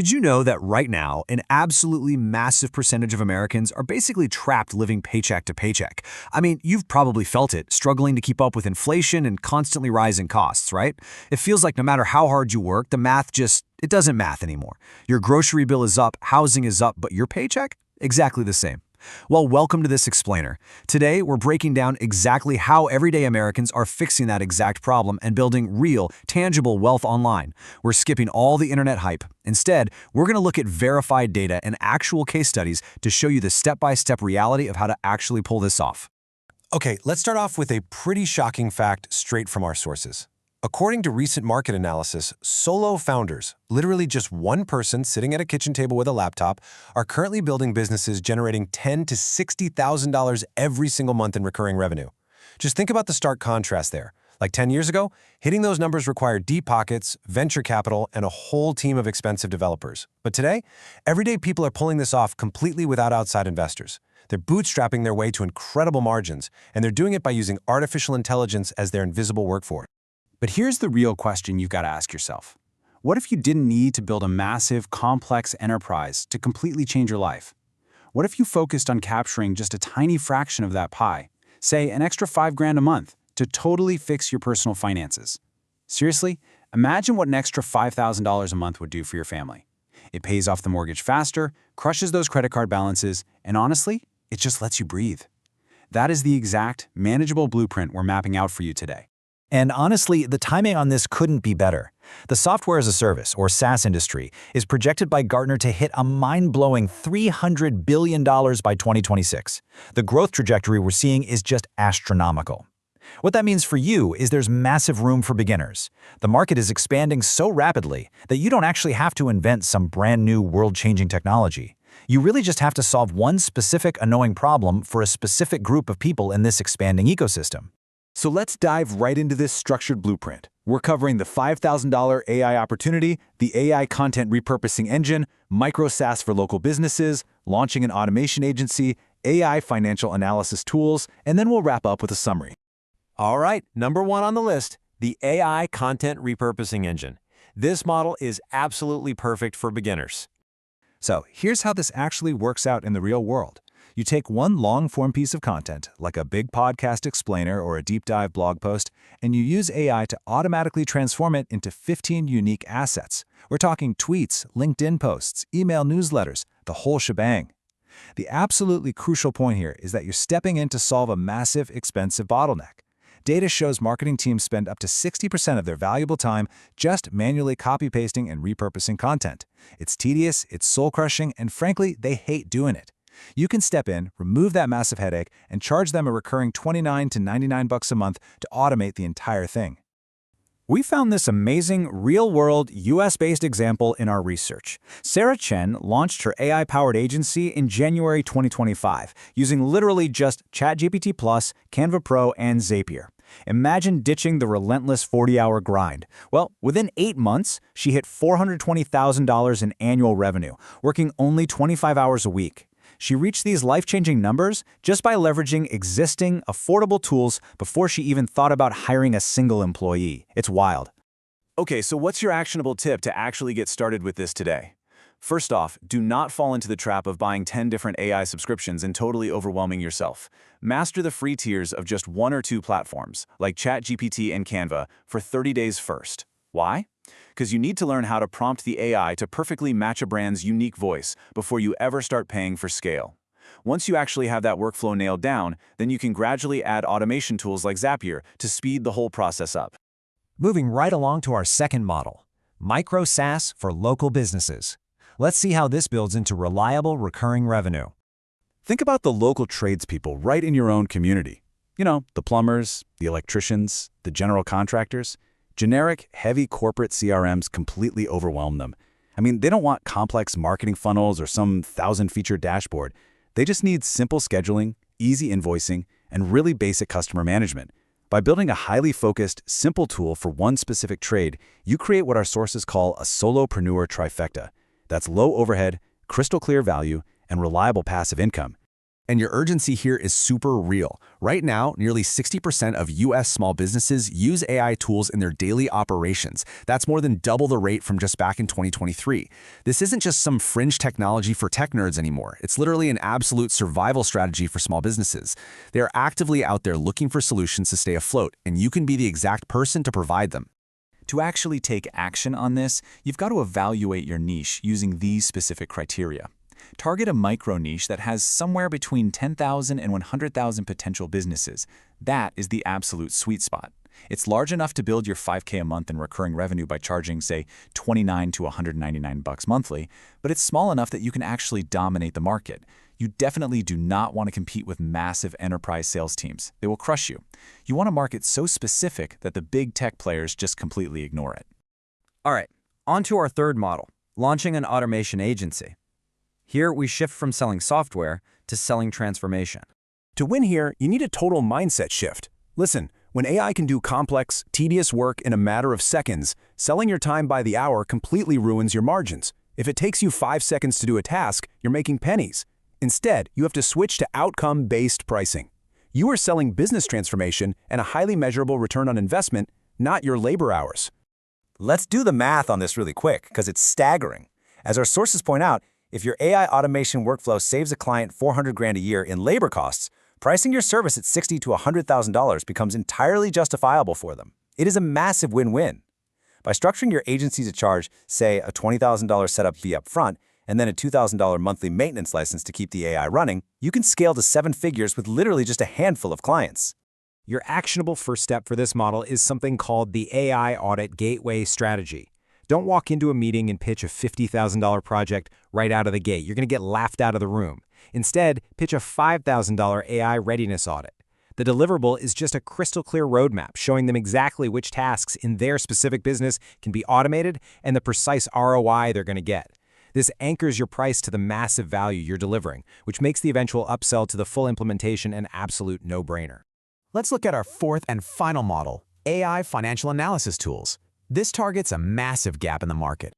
Did you know that right now, an absolutely massive percentage of Americans are basically trapped living paycheck to paycheck? I mean, you've probably felt it, struggling to keep up with inflation and constantly rising costs, right? It feels like no matter how hard you work, the math it doesn't math anymore. Your grocery bill is up, housing is up, but your paycheck? Exactly the same. Well, welcome to this explainer. Today, we're breaking down exactly how everyday Americans are fixing that exact problem and building real, tangible wealth online. We're skipping all the internet hype. Instead, we're going to look at verified data and actual case studies to show you the step-by-step reality of how to actually pull this off. Okay, let's start off with a pretty shocking fact straight from our sources. According to recent market analysis, solo founders, literally just one person sitting at a kitchen table with a laptop, are currently building businesses generating $10,000 to $60,000 every single month in recurring revenue. Just think about the stark contrast there. Like 10 years ago, hitting those numbers required deep pockets, venture capital, and a whole team of expensive developers. But today, everyday people are pulling this off completely without outside investors. They're bootstrapping their way to incredible margins, and they're doing it by using artificial intelligence as their invisible workforce. But here's the real question you've got to ask yourself. What if you didn't need to build a massive, complex enterprise to completely change your life? What if you focused on capturing just a tiny fraction of that pie, say an extra $5,000 a month, to totally fix your personal finances? Seriously, imagine what an extra $5,000 a month would do for your family. It pays off the mortgage faster, crushes those credit card balances, and honestly, it just lets you breathe. That is the exact, manageable blueprint we're mapping out for you today. And honestly, the timing on this couldn't be better. The software as a service, or SaaS industry, is projected by Gartner to hit a mind-blowing $300 billion by 2026. The growth trajectory we're seeing is just astronomical. What that means for you is there's massive room for beginners. The market is expanding so rapidly that you don't actually have to invent some brand new world-changing technology. You really just have to solve one specific annoying problem for a specific group of people in this expanding ecosystem. So let's dive right into this structured blueprint. We're covering the $5,000 AI opportunity, the AI content repurposing engine, micro SaaS for local businesses, launching an automation agency, AI financial analysis tools, and then we'll wrap up with a summary. All right, number one on the list, the AI content repurposing engine. This model is absolutely perfect for beginners. So here's how this actually works out in the real world. You take one long-form piece of content, like a big podcast explainer or a deep dive blog post, and you use AI to automatically transform it into 15 unique assets. We're talking tweets, LinkedIn posts, email newsletters, the whole shebang. The absolutely crucial point here is that you're stepping in to solve a massive, expensive bottleneck. Data shows marketing teams spend up to 60% of their valuable time just manually copy-pasting and repurposing content. It's tedious, it's soul-crushing, and frankly, they hate doing it. You can step in, remove that massive headache, and charge them a recurring $29 to $99 a month to automate the entire thing. We found this amazing, real-world, US-based example in our research. Sarah Chen launched her AI-powered agency in January 2025, using literally just ChatGPT+, Canva Pro, and Zapier. Imagine ditching the relentless 40-hour grind. Well, within 8 months, she hit $420,000 in annual revenue, working only 25 hours a week. She reached these life-changing numbers just by leveraging existing, affordable tools before she even thought about hiring a single employee. It's wild. Okay, so what's your actionable tip to actually get started with this today? First off, do not fall into the trap of buying 10 different AI subscriptions and totally overwhelming yourself. Master the free tiers of just 1 or 2 platforms, like ChatGPT and Canva, for 30 days first. Why? Because you need to learn how to prompt the AI to perfectly match a brand's unique voice before you ever start paying for scale. Once you actually have that workflow nailed down, then you can gradually add automation tools like Zapier to speed the whole process up. Moving right along to our second model, Micro SaaS for local businesses. Let's see how this builds into reliable, recurring revenue. Think about the local tradespeople right in your own community. You know, the plumbers, the electricians, the general contractors. Generic, heavy corporate CRMs completely overwhelm them. I mean, they don't want complex marketing funnels or some 1,000-feature dashboard. They just need simple scheduling, easy invoicing, and really basic customer management. By building a highly focused, simple tool for one specific trade, you create what our sources call a solopreneur trifecta. That's low overhead, crystal clear value, and reliable passive income. And your urgency here is super real. Right now, nearly 60% of US small businesses use AI tools in their daily operations. That's more than double the rate from just back in 2023. This isn't just some fringe technology for tech nerds anymore. It's literally an absolute survival strategy for small businesses. They are actively out there looking for solutions to stay afloat, and you can be the exact person to provide them. To actually take action on this, you've got to evaluate your niche using these specific criteria. Target a micro niche that has somewhere between 10,000 and 100,000 potential businesses. That is the absolute sweet spot. It's large enough to build your $5K a month in recurring revenue by charging, say, $29 to $199 monthly, but it's small enough that you can actually dominate the market. You definitely do not want to compete with massive enterprise sales teams. They will crush you. You want a market so specific that the big tech players just completely ignore it. All right, on to our third model, launching an automation agency. Here, we shift from selling software to selling transformation. To win here, you need a total mindset shift. Listen, when AI can do complex, tedious work in a matter of seconds, selling your time by the hour completely ruins your margins. If it takes you 5 seconds to do a task, you're making pennies. Instead, you have to switch to outcome-based pricing. You are selling business transformation and a highly measurable return on investment, not your labor hours. Let's do the math on this really quick, because it's staggering. As our sources point out, if your AI automation workflow saves a client $400,000 a year in labor costs, pricing your service at $60,000 to $100,000 becomes entirely justifiable for them. It is a massive win-win. By structuring your agency to charge, say, a $20,000 setup fee up front, and then a $2,000 monthly maintenance license to keep the AI running, you can scale to 7 figures with literally just a handful of clients. Your actionable first step for this model is something called the AI Audit Gateway Strategy. Don't walk into a meeting and pitch a $50,000 project right out of the gate. You're going to get laughed out of the room. Instead, pitch a $5,000 AI readiness audit. The deliverable is just a crystal clear roadmap showing them exactly which tasks in their specific business can be automated and the precise ROI they're going to get. This anchors your price to the massive value you're delivering, which makes the eventual upsell to the full implementation an absolute no-brainer. Let's look at our fourth and final model, AI financial analysis tools. This targets a massive gap in the market.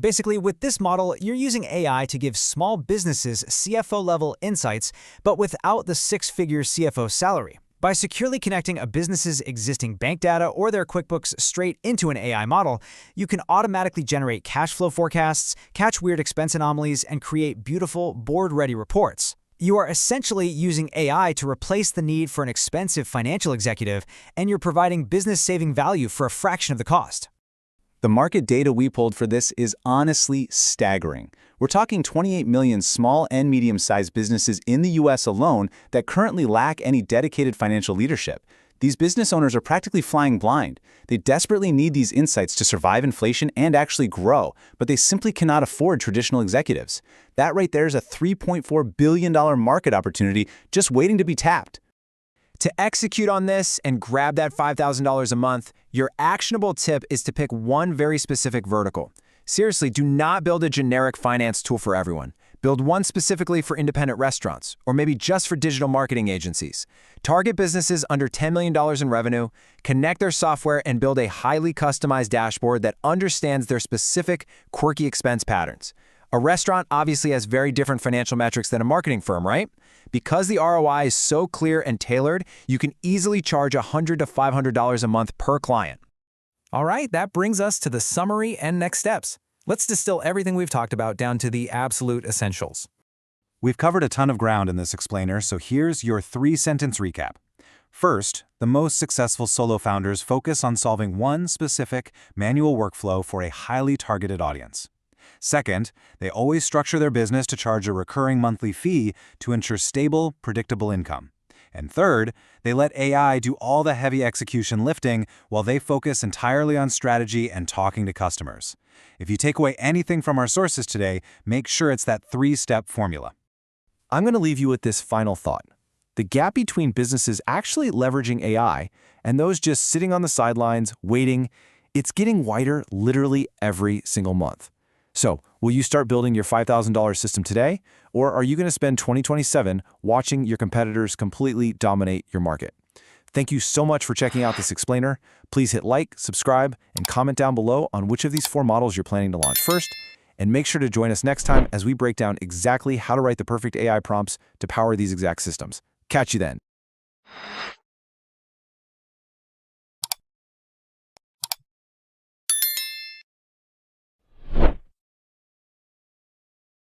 Basically, with this model, you're using AI to give small businesses CFO-level insights, but without the 6-figure CFO salary. By securely connecting a business's existing bank data or their QuickBooks straight into an AI model, you can automatically generate cash flow forecasts, catch weird expense anomalies, and create beautiful, board-ready reports. You are essentially using AI to replace the need for an expensive financial executive, and you're providing business-saving value for a fraction of the cost. The market data we pulled for this is honestly staggering. We're talking 28 million small and medium-sized businesses in the US alone that currently lack any dedicated financial leadership. These business owners are practically flying blind. They desperately need these insights to survive inflation and actually grow, but they simply cannot afford traditional executives. That right there is a $3.4 billion market opportunity just waiting to be tapped. To execute on this and grab that $5,000 a month, your actionable tip is to pick one very specific vertical. Seriously, do not build a generic finance tool for everyone. Build one specifically for independent restaurants, or maybe just for digital marketing agencies. Target businesses under $10 million in revenue, connect their software, and build a highly customized dashboard that understands their specific, quirky expense patterns. A restaurant obviously has very different financial metrics than a marketing firm, right? Because the ROI is so clear and tailored, you can easily charge $100 to $500 a month per client. All right, that brings us to the summary and next steps. Let's distill everything we've talked about down to the absolute essentials. We've covered a ton of ground in this explainer, so here's your 3-sentence recap. First, the most successful solo founders focus on solving one specific manual workflow for a highly targeted audience. Second, they always structure their business to charge a recurring monthly fee to ensure stable, predictable income. And third, they let AI do all the heavy execution lifting while they focus entirely on strategy and talking to customers. If you take away anything from our sources today, make sure it's that 3-step formula. I'm going to leave you with this final thought. The gap between businesses actually leveraging AI and those just sitting on the sidelines, waiting, it's getting wider literally every single month. So, will you start building your $5,000 system today, or are you going to spend 2027 watching your competitors completely dominate your market? Thank you so much for checking out this explainer. Please hit like, subscribe, and comment down below on which of these 4 models you're planning to launch first. And make sure to join us next time as we break down exactly how to write the perfect AI prompts to power these exact systems. Catch you then.